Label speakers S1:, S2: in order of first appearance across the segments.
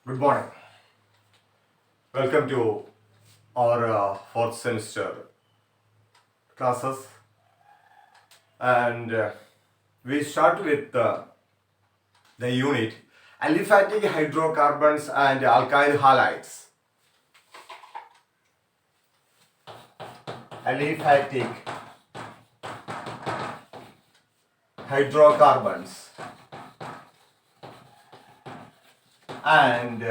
S1: Good morning. Welcome to our fourth semester classes, and we start with the unit aliphatic hydrocarbons and alkyl halides. Aliphatic hydrocarbons and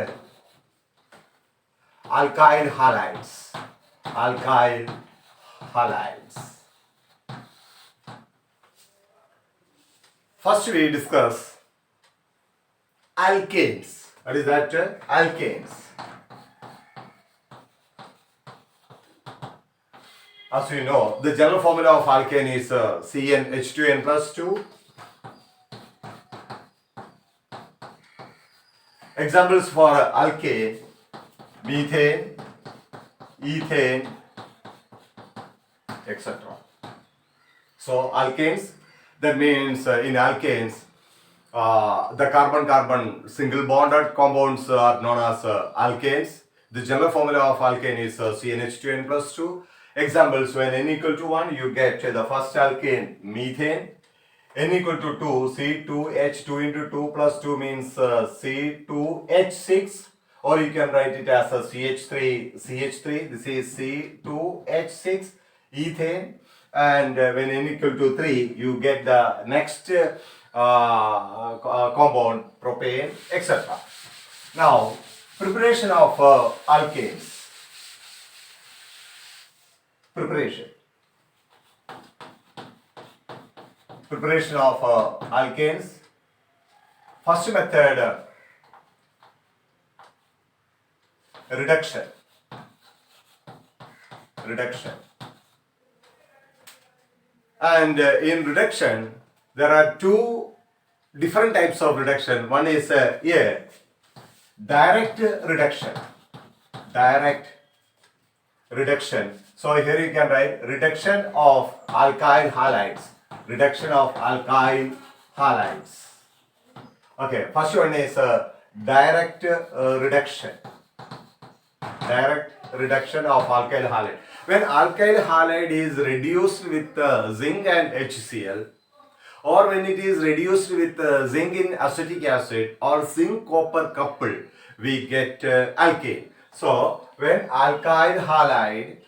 S1: alkyl halides. Alkyl halides. First we discuss alkanes. What is that? Alkanes. As we know, the general formula of alkane is CnH2n plus 2. Examples for alkane: methane, ethane, etc. So alkanes, that means in alkanes, the carbon-carbon single bonded compounds are known as alkanes. The general formula of alkane is CnH2n plus 2. Examples: when n equal to 1, you get the first alkane, methane. N equal to 2, C2H2 into 2 plus 2 means C2H6, or you can write it as a CH3. This is C2H6, ethane. And when n equal to 3, you get the next compound, propane, etc. Now, preparation of alkanes. Preparation of alkanes. First method, reduction. And in reduction, there are two different types of reduction. One is a direct reduction. So here you can write reduction of alkyl halides. Okay, first one is direct reduction. Of alkyl halide. When alkyl halide is reduced with zinc and HCl, or when it is reduced with zinc in acetic acid or zinc copper couple, we get alkane. So when alkyl halide,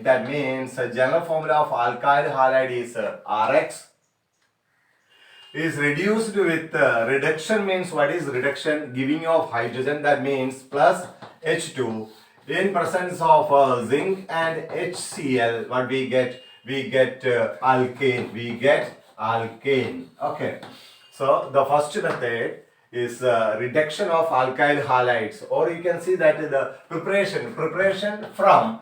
S1: that means the general formula of alkyl halide is Rx, is reduced with reduction means what is reduction? Giving of hydrogen, that means plus H2 in presence of zinc and HCl. What we get? We get alkane. Okay. So the first method is reduction of alkyl halides, or you can see that the preparation from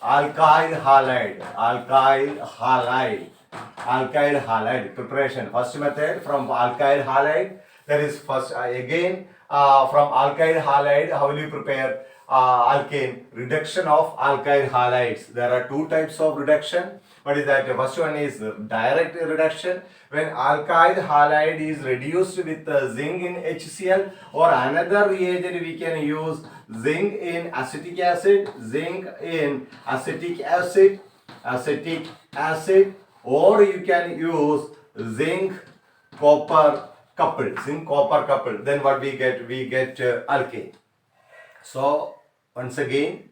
S1: alkyl halide preparation. First method from alkyl halide, that is first from alkyl halide, how will you prepare alkane? Reduction of alkyl halides. There are two types of reduction. What is that? First one is direct reduction, when alkyl halide is reduced with zinc in HCl, or another reagent we can use zinc in acetic acid, or you can use zinc copper couple. Then what we get? We get alkane. So once again,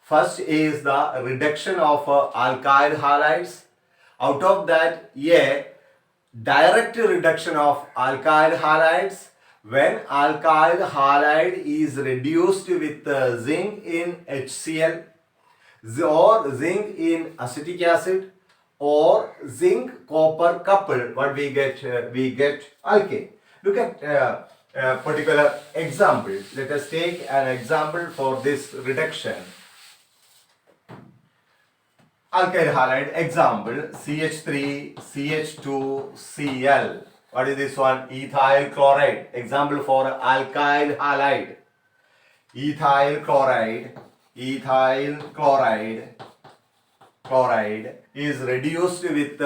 S1: first is the reduction of alkyl halides. Out of that, direct reduction of alkyl halides, when alkyl halide is reduced with zinc in HCl, or zinc in acetic acid, or zinc copper couple, what we get? We get alkane. Look at a particular example. Let us take an example for this reduction. Alkyl halide example: CH3, CH2Cl. What is this one? Ethyl chloride. Example for alkyl halide. Ethyl chloride is reduced with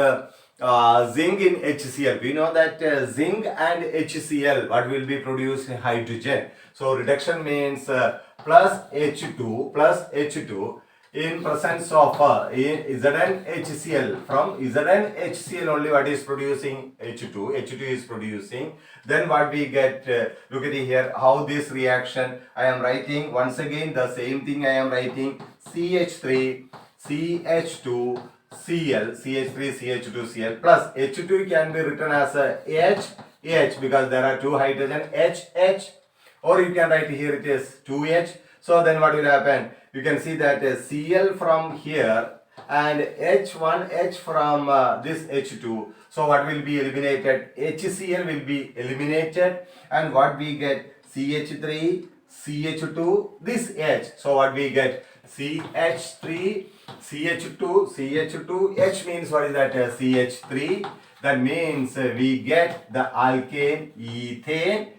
S1: zinc in HCl. We know that zinc and HCl, what will be produced? Hydrogen. So reduction means plus H2 in presence of in ZnHCl. From ZnHCl only what is producing? H2 is producing. Then what we get, look at here how this reaction I am writing. Once again the same thing I am writing, CH3 CH2 Cl, CH3 CH2 Cl plus H2 can be written as a H because there are two hydrogen H, or you can write here it is 2H. So then what will happen? You can see that Cl from here and H1H from this H2. So what will be eliminated? HCl will be eliminated, and what we get? CH3 CH2 this H. So what we get? CH3 CH2 H means what is that? CH3. That means we get the alkane ethane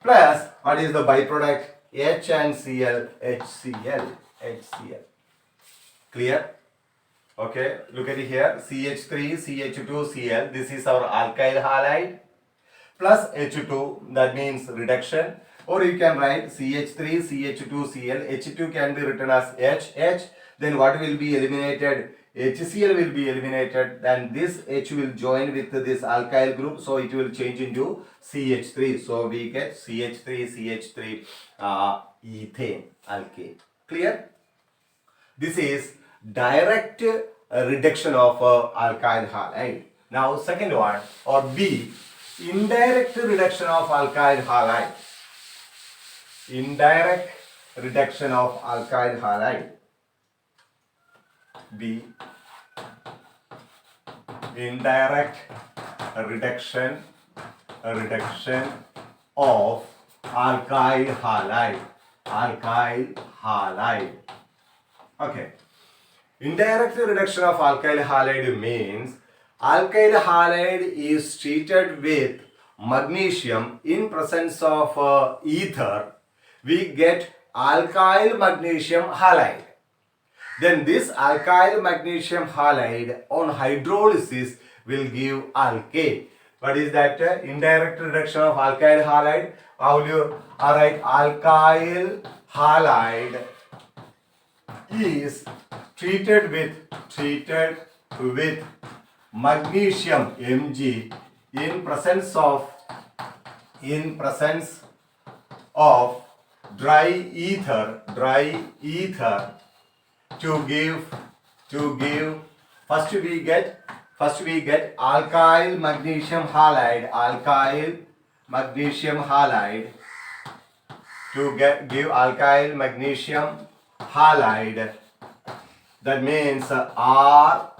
S1: plus what is the byproduct? H and Cl, HCl. Clear? Okay, look at it here. CH3 CH2 Cl, this is our alkyl halide plus H2, that means reduction. Or you can write CH3 CH2 Cl, H2 can be written as H. Then what will be eliminated? HCl will be eliminated. Then this H will join with this alkyl group, so it will change into CH3. So we get CH3 ethane alkane. Clear? This is direct reduction of alkyl halide. Now second one, or B, indirect reduction of alkyl halide. Indirect reduction of alkyl halide. B, indirect reduction of alkyl halide. Okay. Indirect reduction of alkyl halide means alkyl halide is treated with magnesium in presence of ether. We get alkyl magnesium halide. Then this alkyl magnesium halide on hydrolysis will give alkane. What is that? Indirect reduction of alkyl halide. How will you write? Alkyl halide is treated with magnesium Mg in presence of dry ether to give first we get alkyl magnesium halide to give alkyl magnesium halide. That means RMgX,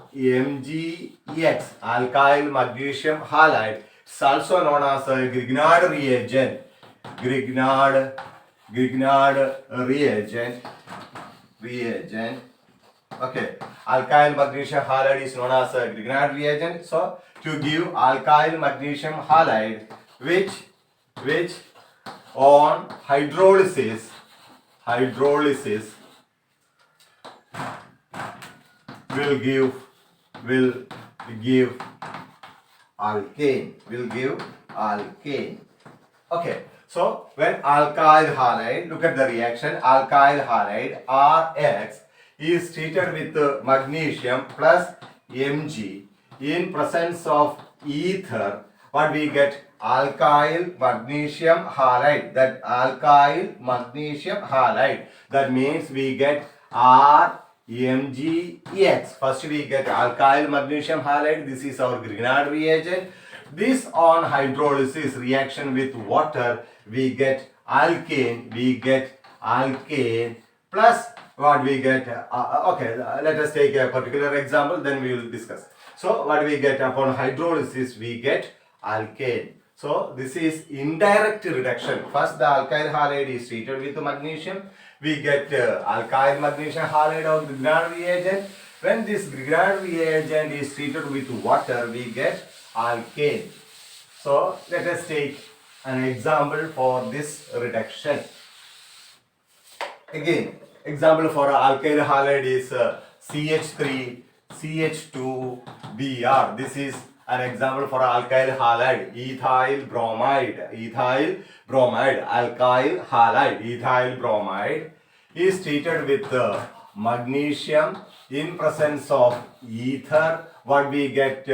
S1: alkyl magnesium halide. It's also known as a Grignard reagent. Grignard reagent. Okay, alkyl magnesium halide is known as a Grignard reagent. So to give alkyl magnesium halide, which on hydrolysis will give alkane. Okay, so when alkyl halide, look at the reaction, alkyl halide Rx is treated with magnesium plus Mg in presence of ether, what we get? Alkyl magnesium halide. That alkyl magnesium halide, that means we get RMgX. First we get alkyl magnesium halide. This is our Grignard reagent. This on hydrolysis reaction with water, we get alkane. Plus what we get? Okay, let us take a particular example, then we will discuss. So what we get upon hydrolysis? We get alkane. So this is indirect reduction. First the alkyl halide is treated with magnesium. We get alkyl magnesium halide of Grignard reagent. When this Grignard reagent is treated with water, we get alkane. So let us take an example for this reduction. Again, example for alkyl halide is CH3 CH2 Br. This is An example for alkyl halide, ethyl bromide. Ethyl bromide, alkyl halide, ethyl bromide is treated with magnesium in presence of ether. What we get?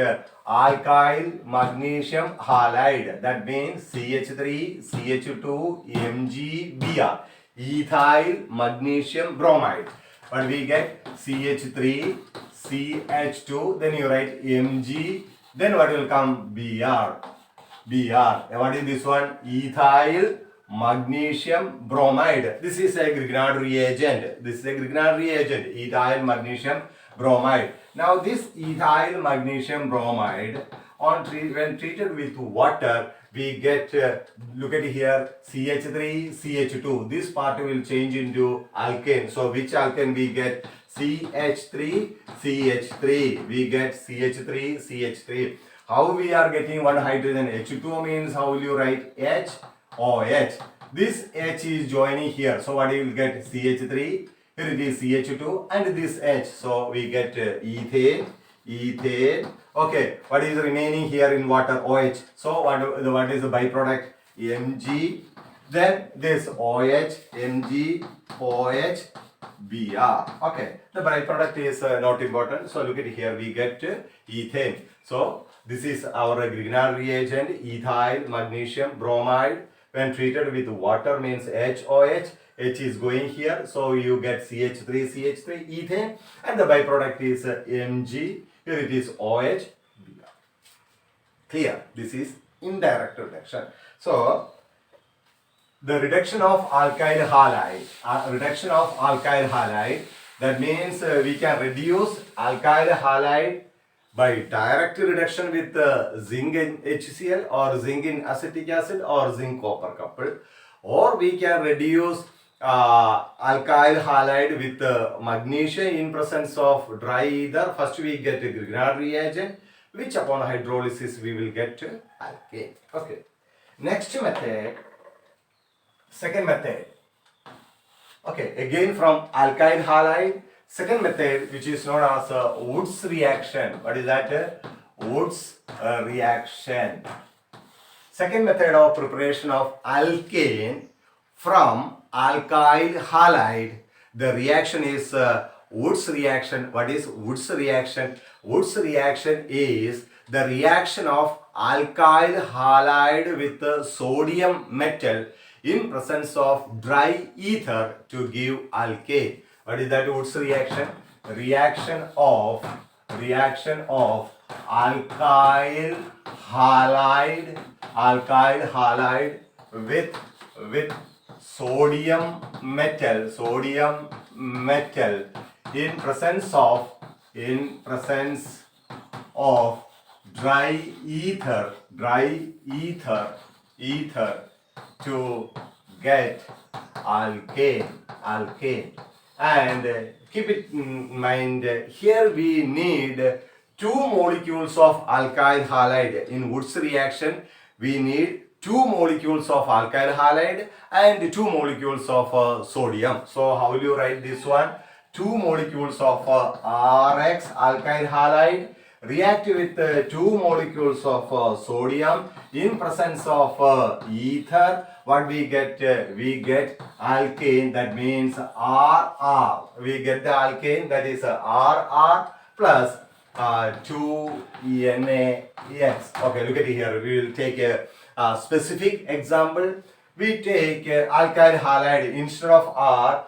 S1: Alkyl magnesium halide. That means CH3, CH2, MgBr. Ethyl magnesium bromide. But we get CH3, CH2, then you write Mg, then what will come? Br. Br. What is this one? Ethyl magnesium bromide. This is a Grignard reagent. This is a Grignard reagent. Ethyl magnesium bromide. Now this ethyl magnesium bromide, when treated with water, we get, look at here, CH3, CH2. This part will change into alkane. So which alkane we get? CH3, CH3. We get CH3, CH3. How we are getting one hydrogen? H2 means how will you write? H, OH. This H is joining here. So what you will get? CH3. Here it is CH2 and this H. So we get ethane, ethane. Okay, what is remaining here in water? OH. So what is the byproduct? Mg. Then this OH, Mg, OH, Br. Okay, the byproduct is not important. So look at here, we get ethane. So this is our Grignard reagent, ethyl magnesium bromide. When treated with water means HOH. H is going here, so you get CH3, CH3, ethane, and the byproduct is Mg. Here it is OH. Clear? This is indirect reduction. So the reduction of alkyl halide, that means we can reduce alkyl halide by direct reduction with zinc in HCl or zinc in acetic acid or zinc copper coupled, or we can reduce alkyl halide with magnesium in presence of dry ether. First we get a Grignard reagent, which upon hydrolysis we will get alkane. Okay. Next method, second method. Okay, again from alkyl halide. Second method, which is known as Woods reaction. What is that? Woods reaction. Second method of preparation of alkane from alkyl halide. The reaction is Woods reaction. What is Woods reaction? Woods reaction is the reaction of alkyl halide with sodium metal in presence of dry ether to give alkane. What is that Woods reaction? Reaction of alkyl halide with sodium metal in presence of dry ether to get alkane. And keep it in mind, here we need 2 molecules of alkyl halide. In Woods reaction, we need 2 molecules of alkyl halide and 2 molecules of sodium. So how will you write this one? 2 molecules of RX alkyl halide react with 2 molecules of sodium in presence of ether. What we get? We get alkane, that means RR. We get the alkane, that is RR plus 2NaX. Okay, look at it here. We will take a specific example. We take alkyl halide. Instead of R,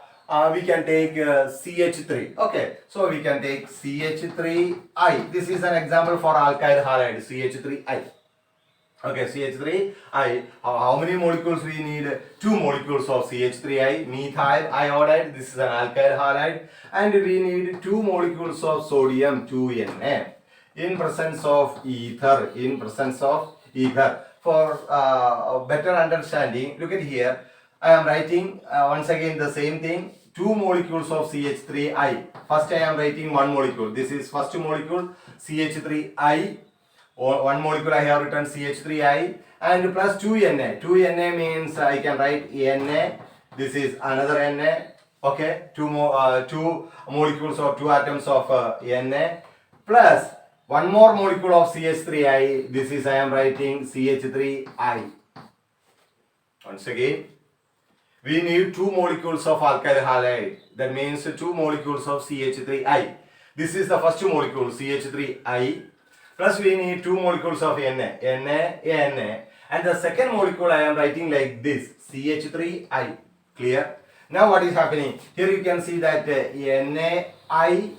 S1: we can take CH3. Okay, so we can take CH3I. This is an example for alkyl halide, CH3I. Okay, CH3I. How many molecules we need? 2 molecules of CH3I, methyl iodide. This is an alkyl halide. And we need 2 molecules of sodium, 2Na. In presence of ether. For better understanding, look at here. I am writing once again the same thing. 2 molecules of CH3I. First I am writing 1 molecule. This is first molecule, CH3I. 1 molecule I have written CH3I and plus 2Na. 2Na means I can write Na. This is another Na. Okay, 2 molecules or 2 atoms of Na plus one more molecule of CH3I. This is I am writing CH3I. Once again, we need two molecules of alkyl halide. That means two molecules of CH3I. This is the first molecule CH3I. Plus we need two molecules of Na. And the second molecule I am writing like this CH3I. Clear? Now what is happening? Here you can see that NaI.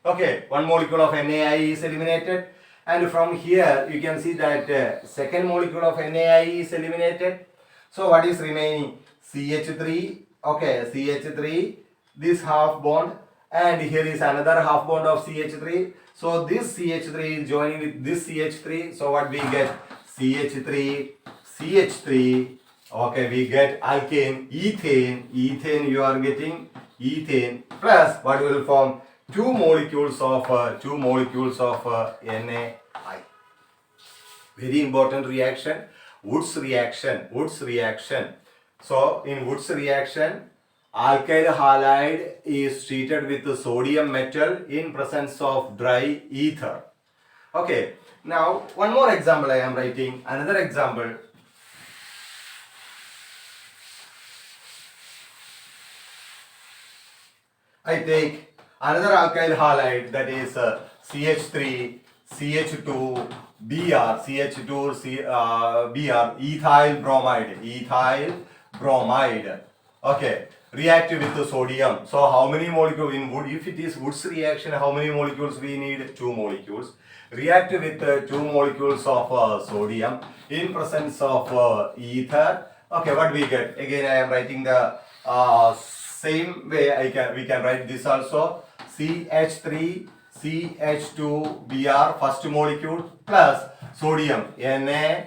S1: Okay, one molecule of NaI is eliminated. And from here you can see that second molecule of NaI is eliminated. So what is remaining? CH3, okay, CH3, this half bond, and here is another half bond of CH3. So this CH3 is joining with this CH3. So what we get? CH3, CH3, okay, we get alkane, ethane you are getting ethane, plus what will form? Two molecules of NaI. Very important reaction, Woods reaction. So in Woods reaction, alkyl halide is treated with sodium metal in presence of dry ether. Okay, now one more example I am writing, another example. I take another alkyl halide, that is CH3, CH2, Br, ethyl bromide. Okay, react with the sodium. So how many molecules in wood? If it is Woods reaction, how many molecules we need? Two molecules. React with two molecules of sodium in presence of ether. Okay, what we get? Again, I am writing the same way. We can write this also. CH3, CH2, Br, first molecule, plus sodium, Na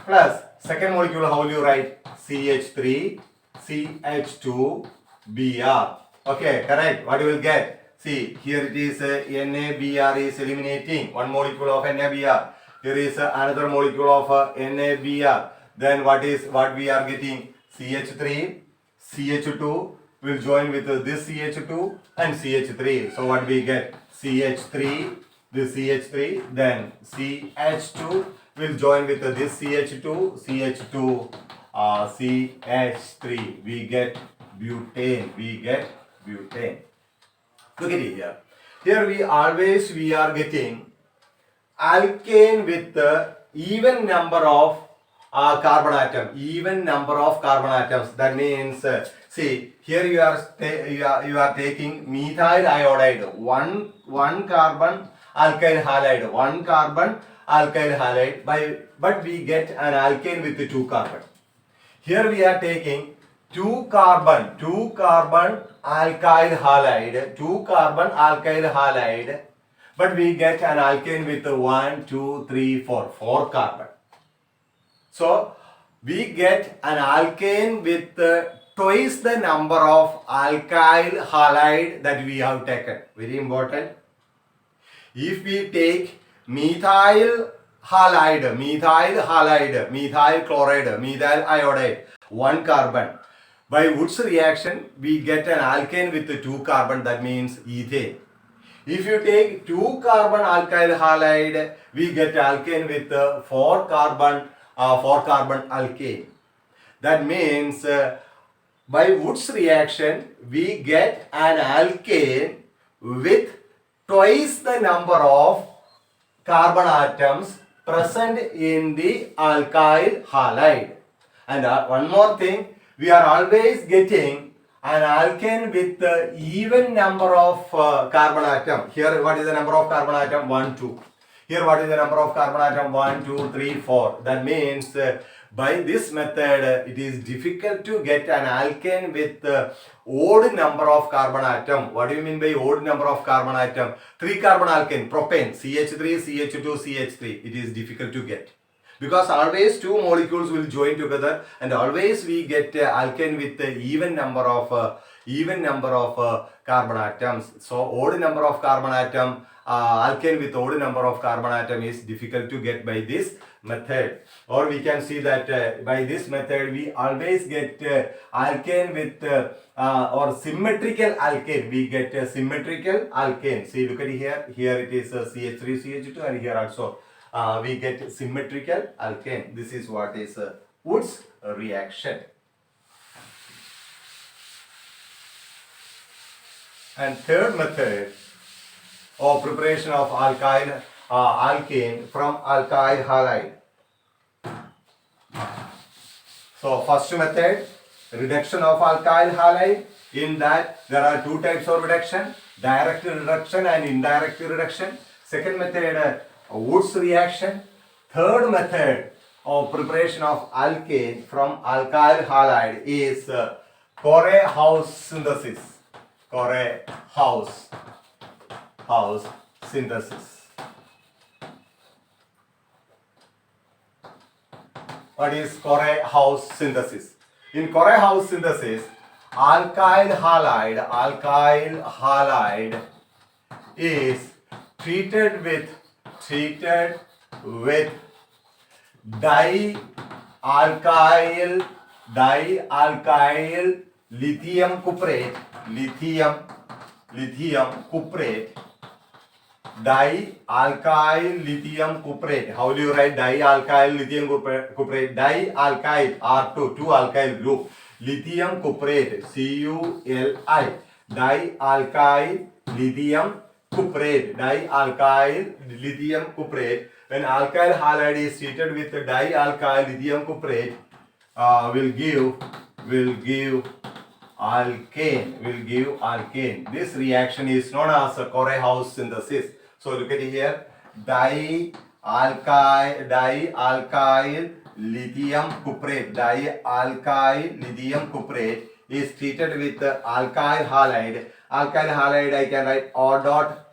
S1: plus second molecule, how will you write? CH3, CH2, Br. Okay, correct. What you will get? See, here it is NaBr is eliminating one molecule of NaBr. Here is another molecule of NaBr. Then what we are getting? CH3, CH2 will join with this CH2 and CH3. So what we get? CH3, this CH3, then CH2 will join with this CH2, CH3. We get butane. Look at it here. Here we are getting alkane with the even number of carbon atoms. That means, see, here you are taking methyl iodide, one carbon alkyl halide, but we get an alkane with the two carbon. Here we are taking two carbon alkyl halide, but we get an alkane with 1, 2, 3, 4 carbon. So we get an alkane with twice the number of alkyl halide that we have taken. Very important. If we take methyl chloride, methyl iodide, one carbon, by Woods reaction we get an alkane with two carbon, that means ethane. If you take 2 carbon alkyl halide, we get alkane with 4 carbon alkane. That means by Woods reaction we get an alkane with twice the number of carbon atoms present in the alkyl halide. And one more thing, we are always getting an alkane with the even number of carbon atom. Here what is the number of carbon atom? 1, 2. Here what is the number of carbon atom? 1, 2, 3, 4. That means by this method it is difficult to get an alkane with odd number of carbon atom. What do you mean by odd number of carbon atom? 3 carbon alkane, propane, CH3, CH2, CH3. It is difficult to get. Because always two molecules will join together and always we get alkane with even number of carbon atoms. So odd number of carbon atom alkane with odd number of carbon atom is difficult to get by this method. Or we can see that by this method we always get alkane with or symmetrical alkane. We get a symmetrical alkane. See, look at here. Here it is CH3 CH2, and here also we get symmetrical alkane. This is what is Wood's reaction. And third method of preparation of alkane from alkyl halide. So first method, reduction of alkyl halide. In that there are two types of reduction, direct reduction and indirect reduction. Second method, Wood's reaction. Third method of preparation of alkane from alkyl halide is Corey-House synthesis. Corey-House synthesis. What is Corey-House synthesis? In Corey-House synthesis, alkyl halide is treated with dialkyl lithium cuprate, dialkyl lithium cuprate. How do you write dialkyl lithium cuprate? Dialkyl R2, 2 alkyl group. Lithium cuprate, CuLi. Dialkyl lithium cuprate. When alkyl halide is treated with dialkyl lithium cuprate, will give alkane. This reaction is known as a Corey-House synthesis. So look at here, dialkyl lithium cuprate is treated with alkyl halide. Alkyl halide I can write R dot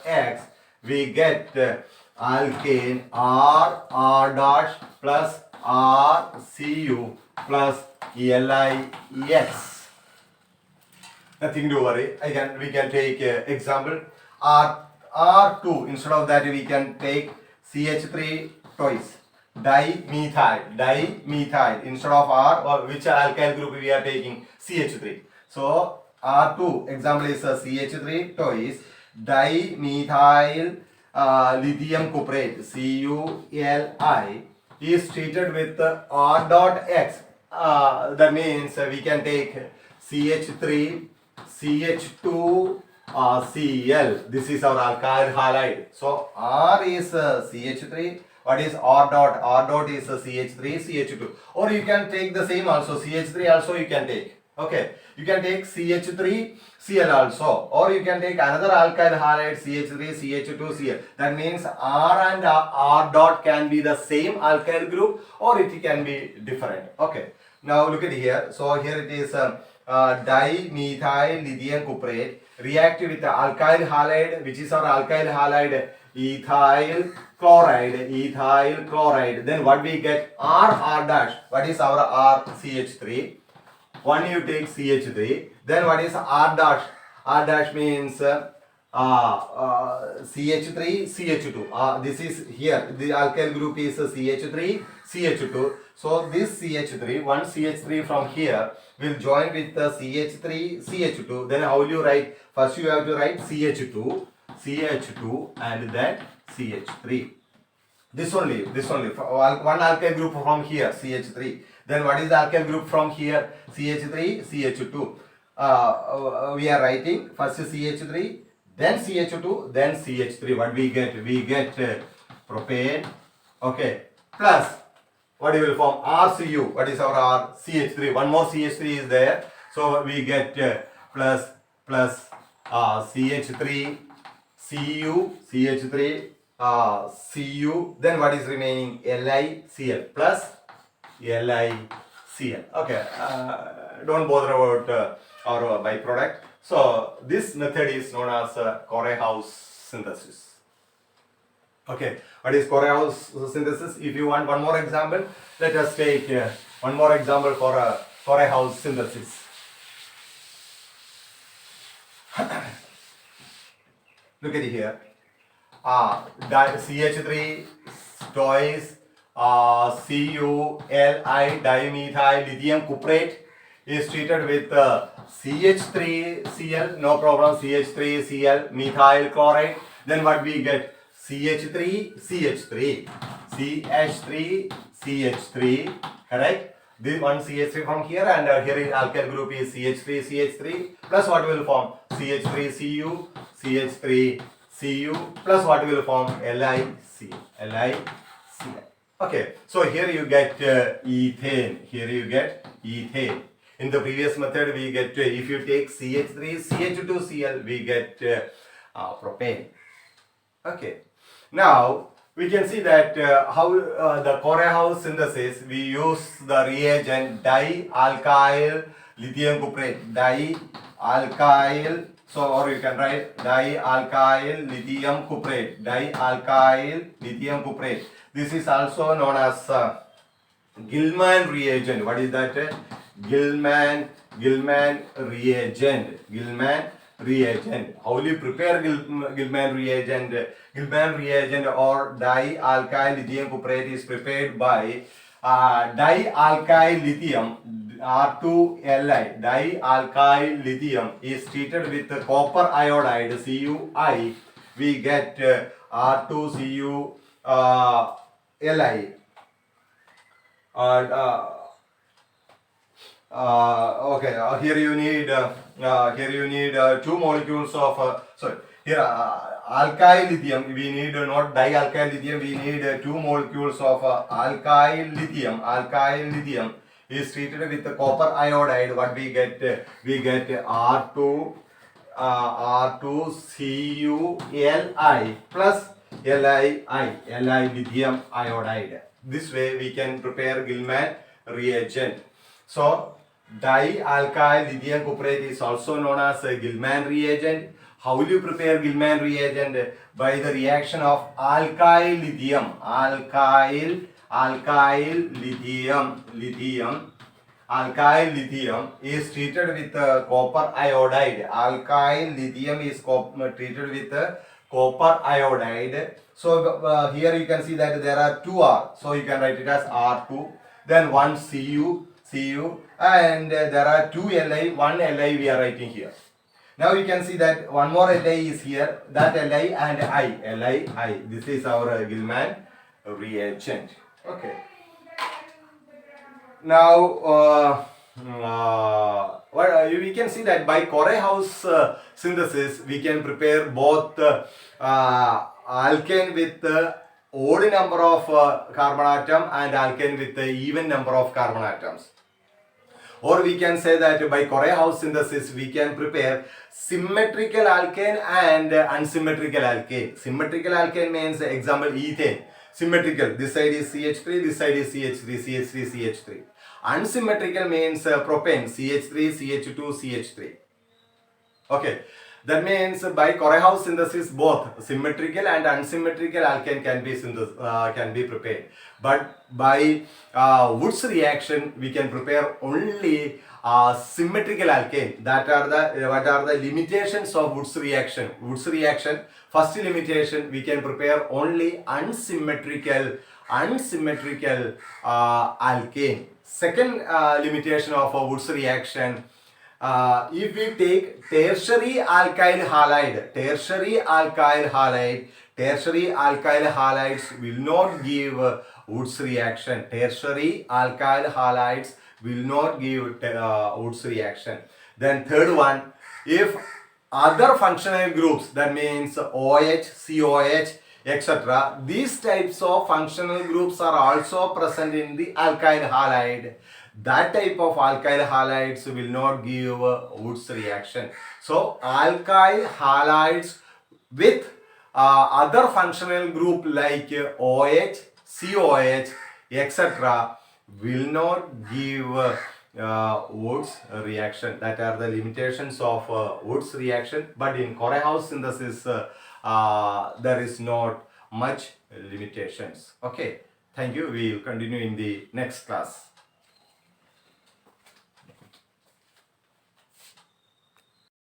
S1: X. We get alkane R dash plus RCu plus LiX. Nothing to worry. We can take example R2. Instead of that we can take CH3 twice. Dimethyl. Instead of R, or which alkyl group we are taking? CH3. So R2 example is CH3 twice dimethyl lithium cuprate, CuLi, is treated with R dot X. That means we can take CH3 CH2 Cl. This is our alkyl halide. So R is CH3. What is R dot? R dot is CH3 CH2. Or you can take the same also, CH3 also you can take. Okay, you can take CH3 Cl also, or you can take another alkyl halide CH3 CH2 Cl. That means R and R dot can be the same alkyl group, or it can be different. Okay, now look at here. So here it is dimethyl lithium cuprate react with the alkyl halide, which is our alkyl halide, ethyl chloride. Then what we get? R dash. What is our R? CH3. One you take CH3. Then what is R dash? R dash means CH3 CH2. This is here. The alkyl group is CH3 CH2. So this CH3, one CH3 from here will join with the CH3 CH2. Then how will you write? First you have to write CH2 and then CH3. This only. One alkyl group from here, CH3. Then what is the alkyl group from here? CH3, CH2. We are writing first CH3, then CH2, then CH3. What we get? We get propane. Okay. Plus, what you will form? RCu. What is our R? CH3. One more CH3 is there. So we get plus CH3, Cu, CH3, Cu. Then what is remaining? LiCl plus LiCl. Okay, don't bother about our byproduct. So this method is known as Corey-House synthesis. Okay, what is Corey-House synthesis? If you want one more example, let us take one more example for a Corey-House synthesis. Look at it here. CH3 twice CuLi dimethyl lithium cuprate is treated with CH3Cl, no problem, CH3Cl methyl chloride. Then what we get? CH3, CH3, correct? This one CH3 from here, and here in alkyl group is CH3 plus what will form? CH3Cu, CH3Cu plus what will form? LiCl. Okay, so here you get ethane. Here you get ethane. In the previous method, we get if you take CH3, CH2Cl, we get propane. Okay, now we can see that how the Corey-House synthesis, we use the reagent dialkyl lithium cuprate, dialkyl. So, or you can write dialkyl lithium cuprate, dialkyl lithium cuprate. This is also known as Gilman reagent. What is that? Gilman reagent. How will you prepare Gilman reagent? Gilman reagent or dialkyl lithium cuprate is prepared by dialkyl lithium R2Li. Dialkyl lithium is treated with copper iodide CuI. We get R2Cu Li. Okay, here you need 2 molecules of here alkyl lithium. We need not dialkyl lithium. We need 2 molecules of alkyl lithium. Alkyl lithium is treated with the copper iodide. What we get? We get R2CuLi plus Li lithium iodide. This way we can prepare Gilman reagent. So dialkyl lithium cuprate is also known as a Gilman reagent. How will you prepare Gilman reagent? By the reaction of alkyl lithium. Alkyl lithium is treated with copper iodide. Alkyl lithium is treated with copper iodide. So here you can see that there are 2 R. So you can write it as R2. Then 1 Cu, and there are 2 Li, 1 Li we are writing here. Now you can see that one more Li is here, that Li and I. This is our Gilman reagent. Okay. Now we can see that by Corey-House synthesis we can prepare both alkane with odd number of carbon atom and alkane with the even number of carbon atoms. Or we can say that by Corey-House synthesis we can prepare symmetrical alkane and unsymmetrical alkane. Symmetrical alkane means, example, ethane. Symmetrical, this side is CH3, this side is CH3. Unsymmetrical means propane, CH3, CH2, CH3. Okay, that means by Corey-House synthesis both symmetrical and unsymmetrical alkane can be prepared. But by Woods reaction we can prepare only symmetrical alkane. What are the limitations of Woods reaction? Woods reaction, first limitation, we can prepare only unsymmetrical alkane. Second limitation of Woods reaction, if we take tertiary alkyl halides will not give Woods reaction. Tertiary alkyl halides will not give Woods reaction. Then third one, if other functional groups, that means OH, COH, etc., these types of functional groups are also present in the alkyl halide. That type of alkyl halides will not give Woods reaction. So alkyl halides with other functional group like OH, COH, etc., will not give Woods reaction. That are the limitations of Woods reaction. But in Corey-House synthesis there is not much limitations. Okay, thank you. We will continue in the next class.